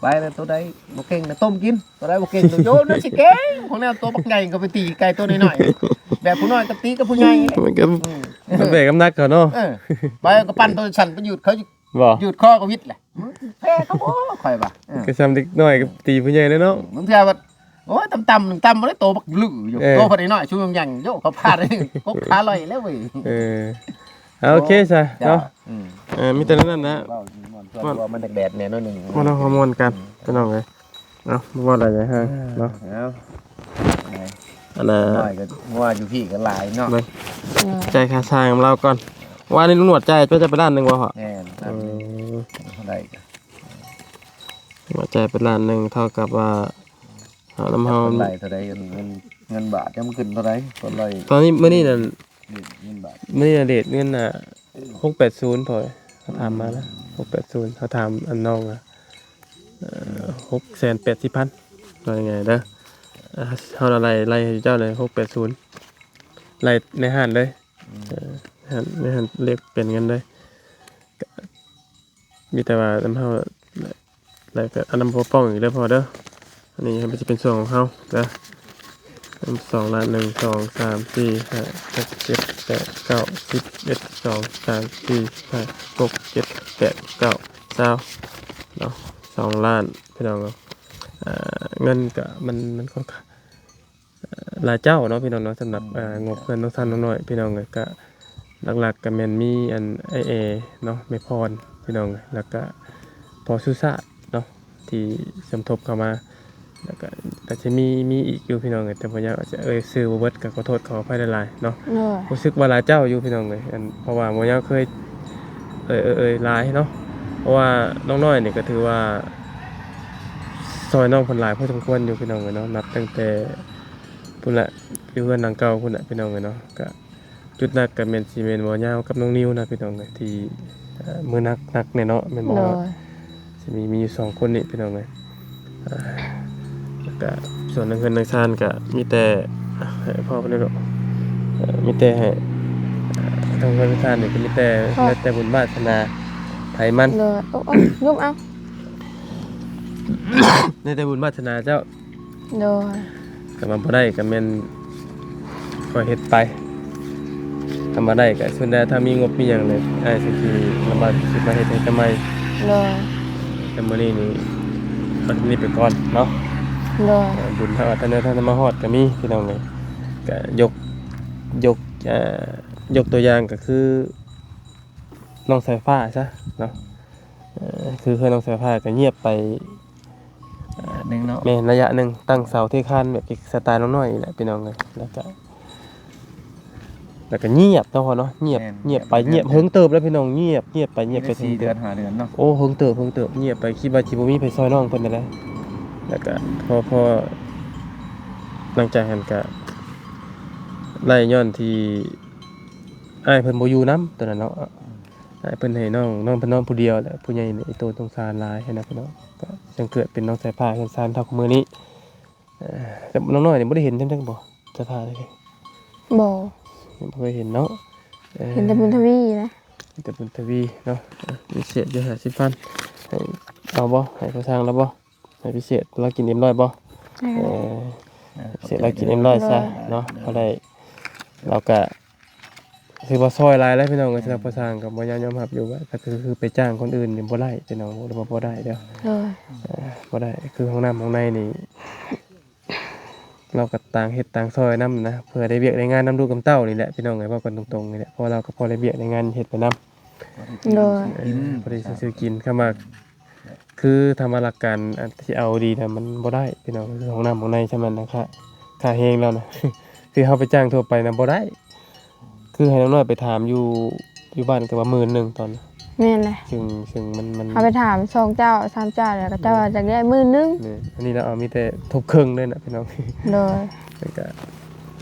Speaker 3: ไปแล้วตัวใดบ่เก่งน่ะต้มกินตัวใดบ่เก่งตัวโยนน่ะสิเก่งของแนวตัวบักใหญ่ก็ไปตีไก่ตัวน้อยๆแบบผู้น้อยก็ตีกับผู้ใหญ่
Speaker 1: มันก็มันแบกน้ำหนักเขาเนาะ
Speaker 3: ไปก็ปั่นตัวสั่นไปหยุดเขา
Speaker 1: บ่
Speaker 3: หยุดคอก็วิทย์แหละแพ้เขาบ่คอยว่า
Speaker 1: ก็ซ้ำเด็กน้อยก็ตีผู้ใหญ่เลยเนาะ
Speaker 3: บางเทื่อว่าโอ้ยต่ำๆบ่ได้โตบักลืออยู่โตพอได้น้อยชูยงๆโยเขาพาดเลยกบขาลอยแล้วเว้ย
Speaker 1: โอเคซะเนาะมีแต่นั้นนะ
Speaker 3: ว่ามันแดดๆแน่นอนนึง
Speaker 1: มันฮอร์โมนกันพี่น้องเอ้ยเนาะบ่ว่าอะไรฮะเนาะอันน่ะ
Speaker 3: น้อยก็ว่าอยู่พี่ก็หลายเนาะ
Speaker 1: ใจค่าสร้างของเราก่อนว่านี่ลุงหนวดใจก็จะไปร้านนึงบ่ฮะ
Speaker 3: แน่นเท่าใด
Speaker 1: หัวใจเป็นล้านหนึ่งเท่ากับว่าเอาน้ำหอม
Speaker 3: เท่าใดเงินบาทจะมันขึ้นเท่าใดก็เลย
Speaker 1: ตอนนี้มื้อนี้น่ะ
Speaker 3: เงินบาท
Speaker 1: มื้อนี้น่ะเดทเงินน่ะ680พอเขาถามมาแล้ว680เขาถามอันน้องอ่ะ 680,000ว่ายังไงเด้อเฮาไล่ให้เจ้าเลย680ไล่ในห้านเลยในห้านเรียกเป็นเงินเลยก็มีแต่ว่าน้ำเฮาแล้วก็อันนำพอป้องอีกเด้อพอเด้ออันนี้มันจะเป็นส่วนของเฮาเด้อ2ล้าน1 2 3 4 5 6 7 8 9 10 11 12 13 14 15 16 17 18 19 20เนาะ2ล้านพี่น้องเนาะเงินก็มันค่อนข้างหลายเจ้าเนาะพี่น้องเนาะสำหรับงบเงินน้องท่านน้อยพี่น้องก็หลักๆก็แม่นมีอันIAเนาะไม่พรพี่น้องแล้วก็พอสุสาเนาะที่สมทบเข้ามาแล้วก็จะมีอีกอยู่พี่น้องแต่บ่อยากจะซื้อบ่เบิดก็ขอโทษขออภัยหลายๆเนาะรู้สึกว่าหลายเจ้าอยู่พี่น้องอันเพราะว่าบ่อยากเคยหลายเนาะเพราะว่าน้องน้อยนี่ก็ถือว่าซอยน้องเพิ่นหลายพอสมควรอยู่พี่น้องเนาะนับตั้งแต่พุ่นละอยู่เฮือนหลังเก่าพุ่นน่ะพี่น้องเนาะก็จุดนักก็แม่นสิแม่นบ่ยาวกับน้องนิวนะพี่น้องที่มือนักเนี่ยเนาะแม่นบ่สิมีอยู่2คนนี่พี่น้องแล้วก็ส่วนเงินทางชานก็มีแต่ให้พ่อเพิ่นเนาะมีแต่ให้ทางเงินทางชานนี่ก็มีแต่บุญวาสนาไผมัน
Speaker 2: เลยโอ้ยุบเอา
Speaker 1: ในแต่บุญวาสนาเจ้า
Speaker 2: โดย
Speaker 1: ก็มาบ่ได้ก็แม่นก็เฮ็ดไปทำมาได้ก็ส่วนใดถ้ามีงบมีหยังเลยสิลำบากสิมาเฮ็ดให้ทำไม
Speaker 2: เลย
Speaker 1: แต่มื้อนี้นี่อันนี้ไปก่อนเนาะ
Speaker 2: เลย
Speaker 1: บุญทางอัตเนท่านมาฮอดก็มีพี่น้องเลยก็ยกตัวอย่างก็คือน้องสายฟ้าซะเนาะคือน้องสายฟ้าก็เงียบไป
Speaker 3: นึงเนาะ
Speaker 1: แม่ระยะนึงตั้งเสาที่คานแบบสไตล์น้องน้อยนี่แหละพี่น้องเลยแล้วก็เงียบเนาะพอเนาะเงียบไปเงียบเฮิงเติบแล้วพี่น้องเงียบไป
Speaker 3: 4 เดือน5 เดือนเนาะ
Speaker 1: โอ้เฮิงเติบเงียบไปคิดว่าสิบ่มีไผซอยน้องเพิ่นนั่นแหละแล้วก็พอหลังจากนั้นก็ไล่ย้อนที่อ้ายเพิ่นบ่อยู่นำตอนนั้นเนาะอ้ายเพิ่นให้น้องเพิ่นนอนผู้เดียวแหละผู้ใหญ่นี่โตสงสารหลายให้นะพี่น้องก็จังเกิดเป็นน้องสายฟ้าเฮือนซานเท่ากับมื้อนี้แต่น้องน้อยนี่บ่ได้เห็นจังบ่สายฟ้าเลย
Speaker 2: บ่
Speaker 1: เคยเห็นเนาะ
Speaker 2: เห็นแต่บุญทวีนะ
Speaker 1: แต่บุญทวีเนาะพิเศษอยู่50,000ให้เอาบ่ให้เขาสร้างแล้วบ่ให้พิเศษเรากินอิ่มร้อยบ่พิเศษเรากินอิ่มร้อยซะเนาะพอได้เราก็คือว่าซอยหลายแล้วพี่น้องก็สิรับผู้สร้างก็บ่ยอมรับอยู่ว่าก็คือไปจ้างคนอื่นนี่บ่ได้พี่น้องบ่ได้เด้อบ่ได้คือห้องน้ำห้องในนี่เราก็ต่างเฮ็ดต่างซอยนำนะเพื่อได้เวียกได้งานนำลูกกับเต้านี่แหละพี่น้องเอ้ยเว้ากันตรงๆนี่แหละเพราะเราก็พอได้เวียกได้งานเฮ็ดไปนำ
Speaker 2: โดย
Speaker 1: พอได้ซื้อกินเข้ามาคือธรรมหลักการที่เอาดีน่ะมันบ่ได้พี่น้องห้องน้ำห้องในใช่มั้ยนะครับค่าแฮงแล้วนะคือเฮาไปจ้างทั่วไปน่ะบ่ได้คือให้น้อยๆไปถามอยู่บ้านก็ว่า10,000ตอน
Speaker 2: แม่นเลย
Speaker 1: ซึ่งมัน
Speaker 2: เอาไปถาม2เจ้า3เจ้าแล้วก็เจ้าว่าจักได้10,000
Speaker 1: นี่อันนี้เราเอามีแต่ทบครึ่งเลยนะพี่น้อง
Speaker 2: โดย
Speaker 1: ก็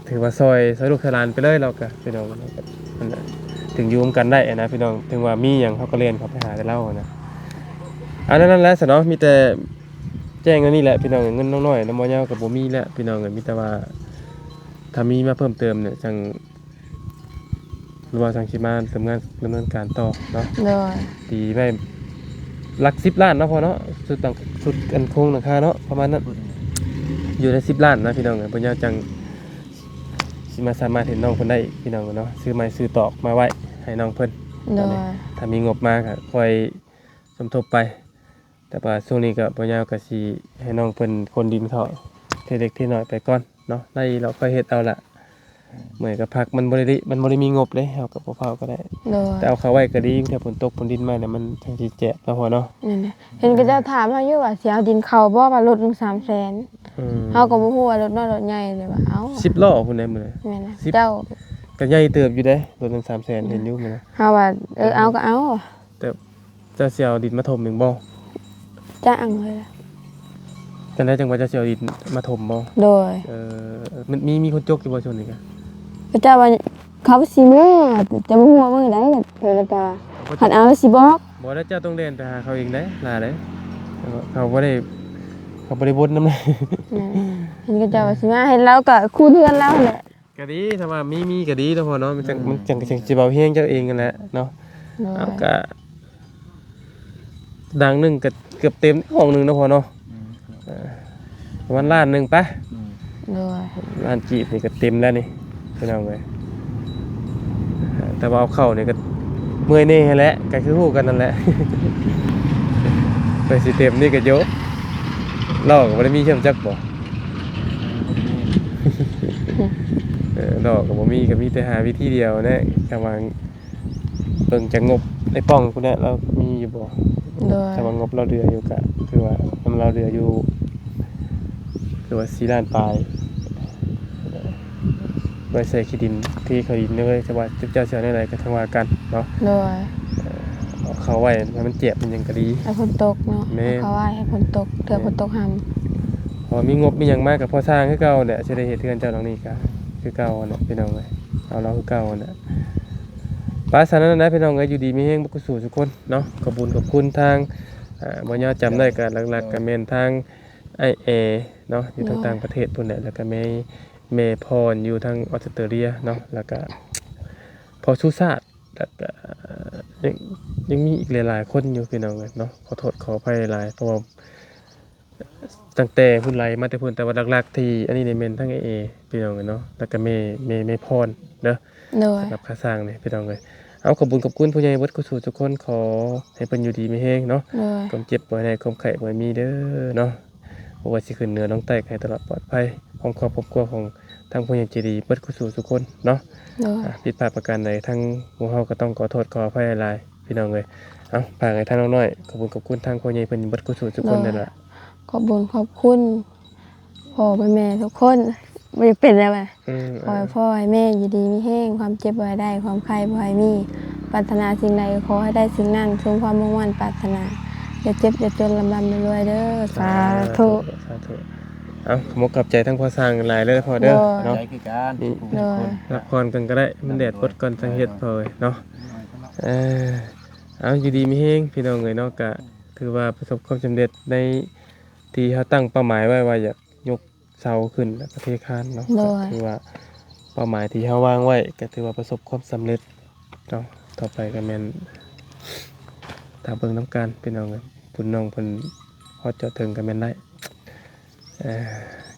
Speaker 1: ถือว่าซอยลูกหลานไปเลยเราก็พี่น้องมันถึงอยู่ร่วมกันได้นะพี่น้องถึงว่ามีหยังเฮาก็เรียนเขาไปหาแต่เล่านะอันนั้นแหละซะเนาะมีแต่แจ้งอันนี้แหละพี่น้องเงินน้อยๆน้ำบ่ยาวก็บ่มีแล้วพี่น้องก็มีแต่ว่าถ้ามีมาเพิ่มเติมเนี่ยจังหรือว่าสังคิดมาดำเนินการต่อเนาะตีไว้หลัก10 ล้านเนาะพอเนาะสุดอันคงราคาเนาะประมาณนั้นอยู่ใน10 ล้านนะพี่น้องเพิ่นจังสิมาสามารถเห็นน้องเพิ่นได้พี่น้องเนาะซื้อไม้ซื้อตอกมาไว้ให้น้องเพิ่นถ้ามีงบมาก็ค่อยสมทบไปแต่ว่าช่วงนี้ก็บ่ยาวก็สิให้น้องเพิ่นคนดินเขาเทเล็กเทน้อยไปก่อนเนาะได้เราค่อยเฮ็ดเอาล่ะเหมือนกับผักมันบ่ได้มีงบเลยเอากับบ่เผาก็ได้แต่เอาเข้าไว้ก็ดีถ้าฝนตกฝนดินมาเนี่ยมันจังสิแจกแล้วหัวเนาะ
Speaker 2: เห็นก็จะถามเฮาอยู่ว่าสิเอาดินเข้าบ่ว่ารถ300,000เฮาก็บ่ฮู้ว่ารถน้อยรถใหญ่เลยว่าเอา
Speaker 1: 10 ล้อพุ่นได้มื้อนี้
Speaker 2: แม่นเจ้า
Speaker 1: ก็ใหญ่เติบอยู่เด้รถ300,000เห็นอยู่มื้อนี้
Speaker 2: เฮาว่าเอาก็เอา
Speaker 1: แต่จะสิเอาดินมาถมอีกบ่
Speaker 2: จ้างเลยล่ะ
Speaker 1: จังได๋จังว่าจะสิเอาดินมาถมบ่
Speaker 2: โดย
Speaker 1: มันมีคนจกอยู่บ่ช่วงนี้ก็
Speaker 2: พระเจ้าว่าเขาสิมื้อจะบ่ฮู้ว่ามื้อใดก็เพิ่นก็หันเอาสิบอก
Speaker 1: บ่ได้เจ้าต้องเดินไปหาเขาเองเด้ล่ะเด้ เขาบ่ได้บ่นนำเลย
Speaker 2: เห็นก็เจ้าว่าสิมาเห็นเราก็คู่เทือนแล้วแหละ
Speaker 1: ก็ดีถ้าว่ามีก็ดีแล้วพอเนาะมันจังสิเบาเฮียงเจ้าเองนั่นแหละเนาะ
Speaker 2: โดย
Speaker 1: เอาก็ดังหนึงก็เกือบเต็มห้องหนึงนะพอเนาะประมาณล้านหนึงปะ
Speaker 2: โดย
Speaker 1: ล้านกีบนี่ก็เต็มแล้วนี่พี่น้องเอ้ยแต่ว่าเอาเข้านี่ก็เมื่อยแน่แหละก็คือฮู้กันนั่นแหละ ไปสิเต็มนี่ก็โยลอกก็บ่ได้มีเชื่อมจักบ่ ดอกก็บ่มีก็มีแต่หาวิธีเดียวนะถ้าว่าเบิ่งจากงบในป้องพุ่นน่ะเรามีอยู่บ่
Speaker 2: โดย
Speaker 1: ถ้าว่างบเราเหลืออยู่ก็คือว่าเราเหลืออยู่คือว่า4ล้านปลายไว้ใส่ขี้ดินที่เขาดินเลยแต่ว่าเจ้าเสียในไรก็ทางว่ากันเนาะ
Speaker 2: โดย
Speaker 1: เอาเขาไว้ให้มันเจ็บมันยังก็ดี
Speaker 2: ให้ฝนตกเนาะ
Speaker 1: แม่
Speaker 2: เขาว่าให้ฝนตกเถื่อฝนตกหำ
Speaker 1: พอมีงบมีหยังมากกับพ่อสร้างคือเก่าเนี่ยสิได้เฮ็ดเทือนเจ้าหลังนี้ก็คือเก่าน่ะพี่น้องเอ้ยเอาเราคือเก่าน่ะปราสานั้นนะพี่น้องเอ้ยอยู่ดีมีแฮงบ่กุศลทุกคนเนาะขอบคุญขอบคุณทางบ่ยอจำได้ก็หลักๆก็แม่นทางไอเอเนาะอยู่ทางต่างประเทศพุ่นแหละแล้วก็แม่พรอยู่ทางออสเตรเลียเนาะแล้วก็พอสุชาติแล้วก็ยังมีอีกหลายๆคนอยู่พี่น้องเอ้ยเนาะขอโทษขออภัยหลายเพราะว่าตั้งแต่พุ่นไหลมาแต่พุ่นแต่ว่าหลักๆที่อันนี้เนี่ยแม่นทั้งเอพี่น้องเอ้ยเนาะแล้วก็แม่พรเด้อ
Speaker 2: โดย
Speaker 1: สำหรับค่าสร้างนี่พี่น้องเอ้ยเอาขอบคุณผู้ใหญ่เบิดกุศลทุกคนขอให้เพิ่นอยู่ดีมีแฮงเนาะ
Speaker 2: โดย
Speaker 1: ความเจ็บบ่ให้ได้ความไข้บ่ให้มีเด้อเนาะบ่ว่าสิขึ้นเหนือลงใต้ให้ตลอดปลอดภัยของครอบครัวของทางผู้ใหญ่ใจดีเบิดกุศลทุกคนเนาะ
Speaker 2: โดย
Speaker 1: ผิดพลาดประการใดทั้งหมู่เฮาก็ต้องขอโทษขออภัยหลายๆพี่น้องเอ้ยเอาฝากให้ทางน้องน้อยขอบคุณทางผู้ใหญ่เพิ่นเบิดกุศลทุกคนนั่นล่ะ
Speaker 2: ขอบคุญขอบคุณพ่อแม่ทุกคนไม่เป็นแล้วแหละ ขอให้พ่อให้แม่อยู่ดีมีแห้งความเจ็บบ่ให้ได้ความไข้บ่ให้มีปรารถนาสิ่งใดขอให้ได้สิ่งนั้นสมความมุ่งมั่นปรารถนาอย่าเจ็บอย่าจนลำบากรวยๆเด้อสาธุ
Speaker 1: สาธุเอาขอบกับใจทั้งพ่อสร้างหลายเลยพอเด้อเนาะ
Speaker 3: ใจคือการ
Speaker 1: รับพรกันก็ได้มันแดดปดก่อนจังเฮ็ดพอเว้ยเนาะเอาอยู่ดีมีแฮงพี่น้องเอ้ยเนาะก็ถือว่าประสบความสำเร็จในที่เฮาตั้งเป้าหมายไว้ว่าอยากยกเสาขึ้นแล้วก็เทคานเนาะก็ถือว่าเป้าหมายที่เฮาวางไว้ก็ถือว่าประสบความสำเร็จเนาะต่อไปก็แม่นถ้าเบิ่งน้ำกันพี่น้องเอ้ยพุ่นน้องเพิ่นฮอดเจาะถึงก็แม่นได้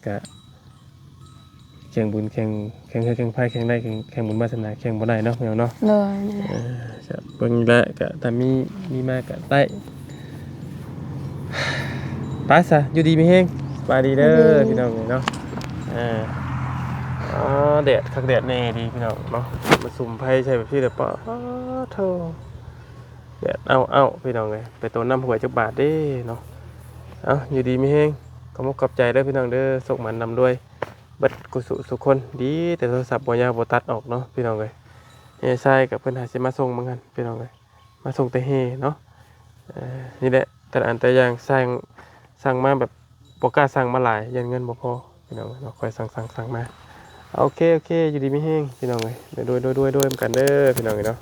Speaker 1: ก็แข่งบุญแข่งไพ่แข่งได้แข่งบุญวาสนาแข่งบ่ได้เนาะพี่น้องเนาะ
Speaker 2: เลยนะ
Speaker 1: จะเบิ่งและก็ถ้ามีมากก็ได้ไปซะอยู่ดีมีแฮงสบายดีเด้อพี่น้องเนาะอ๋อแดดคักแดดแน่ดีพี่น้องเนาะมาสุ่มไพ่ใช่แบบที่เด้อปะโธ่แดดเอาพี่น้องเอ้ยไปต้นน้ำหวยจักบาทเด้เนาะเอาอยู่ดีมีแฮงขอบคุณขอบใจเด้อพี่น้องเด้อสุขมันนำด้วยเบิดกุศลสุขคนดีแต่โทรศัพท์บ่ยาวบ่ตัดออกเนาะพี่น้องเอ้ยใช่กับเพื่อนหาสิมาส่งเหมือนกันพี่น้องเลยมาส่งแต่เฮเนาะนี่แหละแต่ละอันแต่อย่างสั่งมาแบบปกล้าสั่งมาหลายยันเงินบ่พอพี่น้องเราค่อยสั่งมาโอเคอยู่ดีไม่แห้งพี่น้องเลยด้วยเหมือนกันเด้อพี่น้องเนาะ